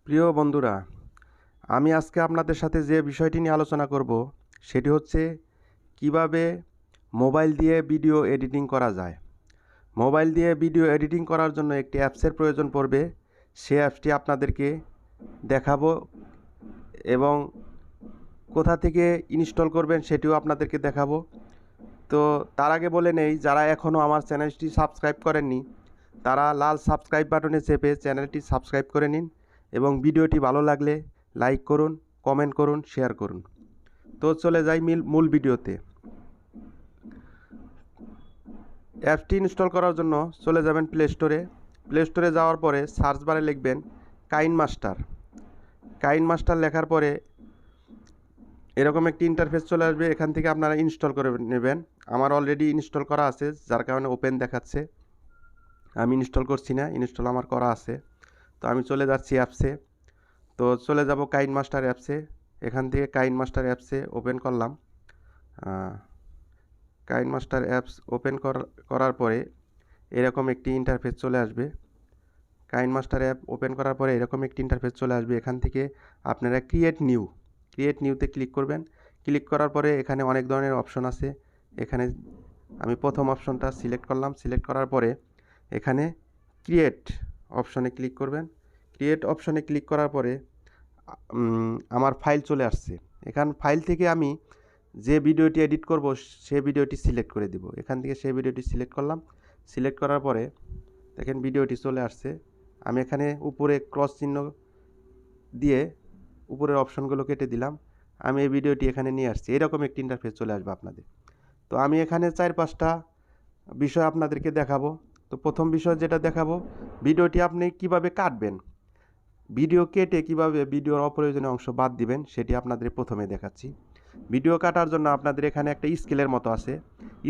প্রিয় বন্ধুরা, আমি আজকে আপনাদের সাথে যে বিষয়টি নিয়ে আলোচনা করব সেটি হচ্ছে কিভাবে মোবাইল দিয়ে ভিডিও এডিটিং করা যায়। মোবাইল দিয়ে ভিডিও এডিটিং করার জন্য একটি অ্যাপসের প্রয়োজন পড়বে। সে অ্যাপসটি আপনাদেরকে দেখাবো এবং কোথা থেকে ইনস্টল করবেন সেটিও আপনাদেরকে দেখাবো। তো তার আগে বলে নেই, যারা এখনও আমার চ্যানেলটি সাবস্ক্রাইব করেননি তারা লাল সাবস্ক্রাইব বাটনে চেপে চ্যানেলটি সাবস্ক্রাইব করে নিন এবং ভিডিওটি ভালো লাগলে লাইক করুন, কমেন্ট করুন, শেয়ার করুন। তো চলে যাই মূল ভিডিওতে। অ্যাপটি ইনস্টল করার জন্য চলে যাবেন প্লে স্টোরে যাওয়ার পরে সার্চ বারে লিখবেন কাইনমাস্টার লেখার পরে এরকম একটি ইন্টারফেস চলে আসবে। এখান থেকে আপনারা ইনস্টল করে নেবেন। আমার অলরেডি ইনস্টল করা আছে, যার কারণে ওপেন দেখাচ্ছে। আমি ইনস্টল করছি না, ইনস্টল আমার করা আছে। তো আমি চলে যাচ্ছি অ্যাপসে। তো চলে যাব কাইনমাস্টার অ্যাপসে। এখান থেকে কাইনমাস্টার অ্যাপসে ওপেন করলাম। কাইনমাস্টার অ্যাপস ওপেন করার পরে এরকম একটি ইন্টারফেস চলে আসবে। কাইনমাস্টার অ্যাপ ওপেন করার পরে এরকম একটি ইন্টারফেস চলে আসবে। এখান থেকে আপনারা ক্রিয়েট নিউতে ক্লিক করবেন। ক্লিক করার পরে এখানে অনেক ধরনের অপশন আছে। এখানে আমি প্রথম অপশনটা সিলেক্ট করলাম। সিলেক্ট করার পরে এখানে ক্রিয়েট অপশনে ক্লিক করবেন। ক্রিয়েট অপশনে ক্লিক করার পরে আমার ফাইল চলে আসছে। ফাইল থেকে আমি যে ভিডিওটি এডিট করব সে ভিডিওটি সিলেক্ট করে দিব। এখান থেকে সেই ভিডিওটি সিলেক্ট করলাম। সিলেক্ট করার পরে দেখেন ভিডিওটি চলে আসছে। আমি এখানে উপরে ক্রস চিহ্ন দিয়ে উপরের অপশনগুলো কেটে দিলাম। আমি এই ভিডিওটি এখানে নিয়ে আসছি। এরকম একটি ইন্টারফেস চলে আসবে আপনাদের। তো আমি এখানে 4-5টা বিষয় আপনাদেরকে দেখাবো। তো প্রথম বিষয় যেটা দেখাবো, ভিডিওটি আপনি কিভাবে কাটবেন, ভিডিও কেটে কিভাবে ভিডিওর অপ্রয়োজনীয় অংশ বাদ দিবেন সেটি আপনাদের প্রথমে দেখাচ্ছি। ভিডিও কাটার জন্য আপনাদের এখানে একটা স্কেলের মতো আছে।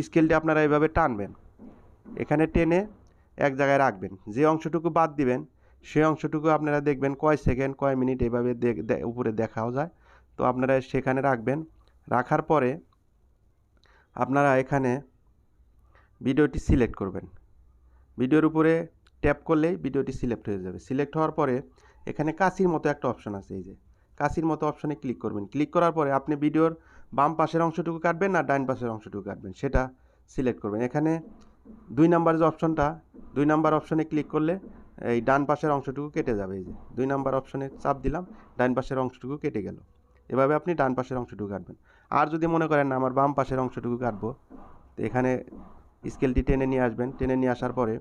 স্কেলটি আপনারা এভাবে টানবেন, এখানে টেনে এক জায়গায় রাখবেন। যে অংশটুকু বাদ দিবেন সেই অংশটুকু আপনারা দেখবেন কয় সেকেন্ড কয় মিনিট এভাবে উপরে দেখাও যায়। তো আপনারা সেখানে রাখবেন। রাখার পরে আপনারা এখানে ভিডিওটি সিলেক্ট করবেন। ভিডিওর উপরে ট্যাপ করলেই ভিডিওটি সিলেক্ট হয়ে যাবে। সিলেক্ট হওয়ার পরে এখানে কাঁচির মতো একটা অপশন আছে, এই যে কাঁচির মতো অপশনে ক্লিক করবেন। ক্লিক করার পরে আপনি ভিডিওর বাম পাশের অংশটুকু কাটবেন না ডান পাশের অংশটুকু কাটবেন সেটা সিলেক্ট করবেন। এখানে 2 নাম্বার যে অপশনটা, 2 নাম্বার অপশনে ক্লিক করলে এই ডান পাশের অংশটুকু কেটে যাবে। এই যে 2 নাম্বার অপশনে চাপ দিলাম, ডান পাশের অংশটুকু কেটে গেল। এভাবে আপনি ডান পাশের অংশটুকু কাটবেন। আর যদি মনে করেন না আমার বাম পাশের অংশটুকু কাটবো, তো এখানে স্কেলটি টেনে নিয়ে আসবেন। টেনে নিয়ে আসার পরে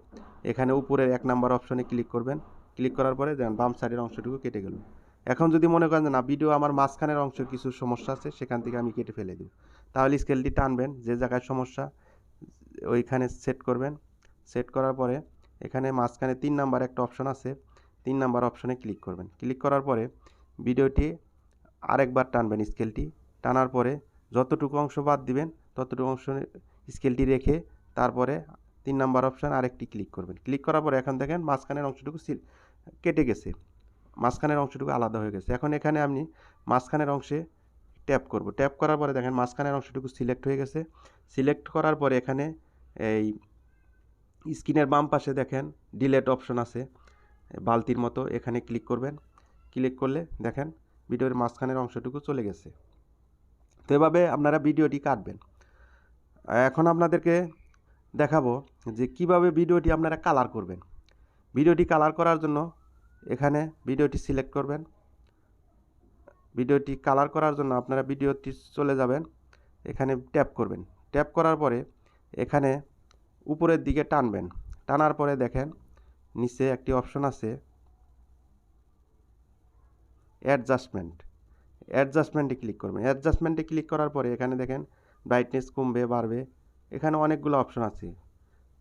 এখানে উপরের 1 নাম্বার অপশনে ক্লিক করবেন। ক্লিক করার পরে দেখেন বাম সাইডের অংশটুকু কেটে গেল। এখন যদি মনে করেন না ভিডিও আমার মাঝখানের অংশ কিছু সমস্যা আছে, সেখান থেকে আমি কেটে ফেলে দেব, তাহলে স্কেলটি টানবেন, যে জায়গায় সমস্যা ওইখানে সেট করবেন। সেট করার পরে এখানে মাঝখানে 3 নাম্বার একটা অপশন আছে, 3 নাম্বার অপশনে ক্লিক করবেন। ক্লিক করার পরে ভিডিওটি আরেকবার টানবেন। স্কেলটি টানার পরে যতটুকু অংশ বাদ দিবেন ততটুকু অংশ স্কেলটি রেখে তারপরে 3 নাম্বার অপশান আরেকটি ক্লিক করবেন। ক্লিক করার পরে এখন দেখেন মাঝখানের অংশটুকু কেটে গেছে, মাঝখানের অংশটুকু আলাদা হয়ে গেছে। এখন এখানে আমি মাঝখানের অংশে ট্যাপ করব। ট্যাপ করার পরে দেখেন মাঝখানের অংশটুকু সিলেক্ট হয়ে গেছে। সিলেক্ট করার পরে এখানে এই স্ক্রিনের বাম পাশে দেখেন ডিলেট অপশন আছে বালতির মতো, এখানে ক্লিক করবেন। ক্লিক করলে দেখেন ভিডিওর মাঝখানের অংশটুকু চলে গেছে। তো এভাবে আপনারা ভিডিওটি কাটবেন। এখন আপনাদেরকে দেখাবো যে কিভাবে ভিডিওটি আপনারা কালার করবেন। ভিডিওটি কালার করার জন্য এখানে ভিডিওটি সিলেক্ট করবেন। ভিডিওটি কালার করার জন্য আপনারা ভিডিওটি চলে যাবেন, এখানে ট্যাপ করবেন। ট্যাপ করার পরে এখানে উপরের দিকে টানবেন। টানার পরে দেখেন নিচে একটি অপশন আছে অ্যাডজাস্টমেন্টে ক্লিক করবেন। অ্যাডজাস্টমেন্টে ক্লিক করার পরে এখানে দেখেন ব্রাইটনেস কমবে বাড়বে, এখানে অনেকগুলো অপশন আছে।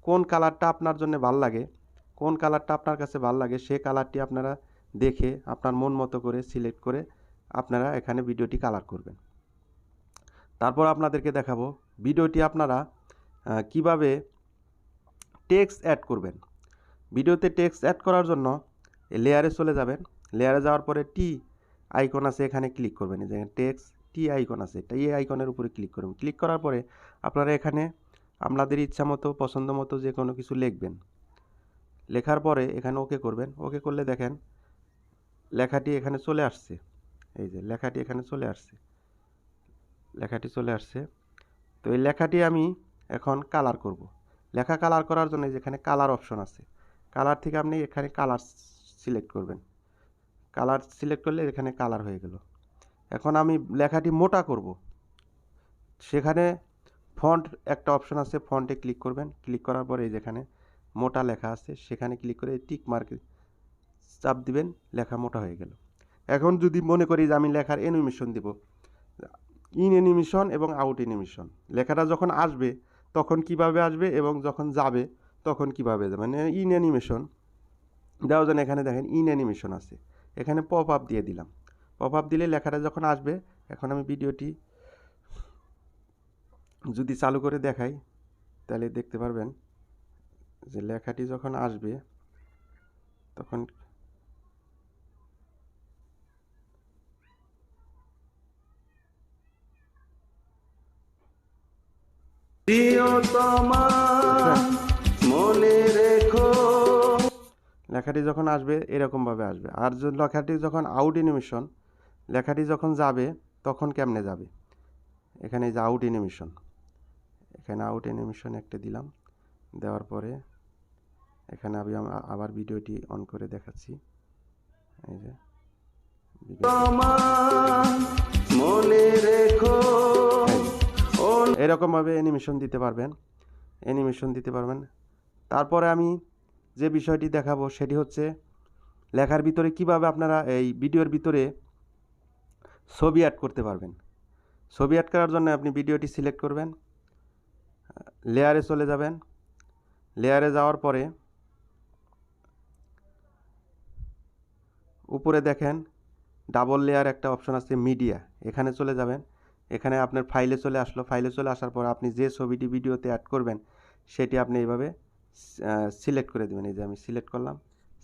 কোন কালারটা আপনার জন্য ভালো লাগে, কোন কালারটা আপনার কাছে ভালো লাগে সেই কালারটি আপনারা দেখে আপনার মন মতো করে সিলেক্ট করে আপনারা এখানে ভিডিওটি কালার করবেন। তারপর আপনাদেরকে দেখাবো ভিডিওটি আপনারা কিভাবে টেক্সট অ্যাড করবেন। ভিডিওতে টেক্সট অ্যাড করার জন্য লেয়ারে চলে যাবেন। লেয়ারে যাওয়ার পরে টি আইকন আছে, এখানে ক্লিক করবেন। এই যে টেক্সট টি আইকন আছে, এই আইকনের উপরে ক্লিক করবেন। ক্লিক করার পরে আপনারা এখানে আপনাদের ইচ্ছা মতো পছন্দ মতো যে কোনো কিছু লিখবেন। লেখার পরে এখানে ওকে করবেন। ওকে করলে দেখেন লেখাটি এখানে চলে আসছে, এই যে লেখাটি এখানে চলে আসছে, লেখাটি চলে আসছে। তো এই লেখাটি আমি এখন কালার করব। লেখা কালার করার জন্য যেখানে কালার অপশন আছে, কালার থেকে আপনি এখানে কালার সিলেক্ট করবেন। কালার সিলেক্ট করলে এখানে কালার হয়ে গেল। এখন আমি লেখাটি মোটা করব, সেখানে ফন্ট একটা অপশন আছে, ফন্টে ক্লিক করবেন। ক্লিক করার পরে যেখানে মোটা লেখা আছে সেখানে ক্লিক করে টিক মার্কে চাপ দিবেন, লেখা মোটা হয়ে গেল। এখন যদি মনে করি যে আমি লেখার অ্যানিমেশন দিব, ইন অ্যানিমেশন এবং আউট অ্যানিমেশন, লেখাটা যখন আসবে তখন কিভাবে আসবে এবং যখন যাবে তখন কিভাবে যাবে, মানে ইন অ্যানিমেশন দেওয়ার জন্য এখানে দেখেন ইন অ্যানিমেশন আছে, এখানে পপ আপ দিয়ে দিলাম। পপ আপ দিলে লেখাটা যখন আসবে, এখন আমি ভিডিওটি যদি চালু করে দেখাই তাহলে দেখতে পারবেন যে লেখাটি যখন আসবে তখন মনে রেখো, লেখাটি যখন আসবে এরকমভাবে আসবে। আর লেখাটি যখন আউট অ্যানিমেশন, লেখাটি যখন যাবে তখন কেমনে যাবে, এখানে যে আউট অ্যানিমেশন, এখানে আউট অ্যানিমেশন একটা দিলাম। দেওয়ার পরে এখানে আমি আবার ভিডিওটি অন করে দেখাচ্ছি, এই যে মনে রেখো, এরকমভাবে অ্যানিমেশন দিতে পারবেন, অ্যানিমেশন দিতে পারবেন। তারপরে আমি যে বিষয়টি দেখাবো সেটি হচ্ছে লেখার ভিতরে কিভাবে আপনারা এই ভিডিওর ভিতরে ছবি অ্যাড করতে পারবেন। ছবি অ্যাড করার জন্য আপনি ভিডিওটি সিলেক্ট করবেন, লেয়ারে চলে যাবেন। লেয়ারে যাওয়ার পরে উপরে দেখেন ডাবল লেয়ার একটা অপশন আছে মিডিয়া, এখানে চলে যাবেন। এখানে আপনার ফাইলে চলে আসলো, ফাইলে চলে আসার পর আপনি যে ছবিটি ভিডিওতে অ্যাড করবেন সেটি আপনি এইভাবে সিলেক্ট করে দেবেন। এই যে আমি সিলেক্ট করলাম,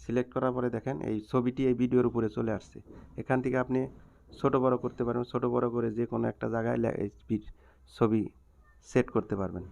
সিলেক্ট করার পরে দেখেন এই ছবিটি এই ভিডিওর উপরে চলে আসছে। এখান থেকে আপনি ছোট বড় করতে পারবেন, ছোট বড় করে যে কোনো একটা জায়গায় ছবি সেট করতে পারবেন।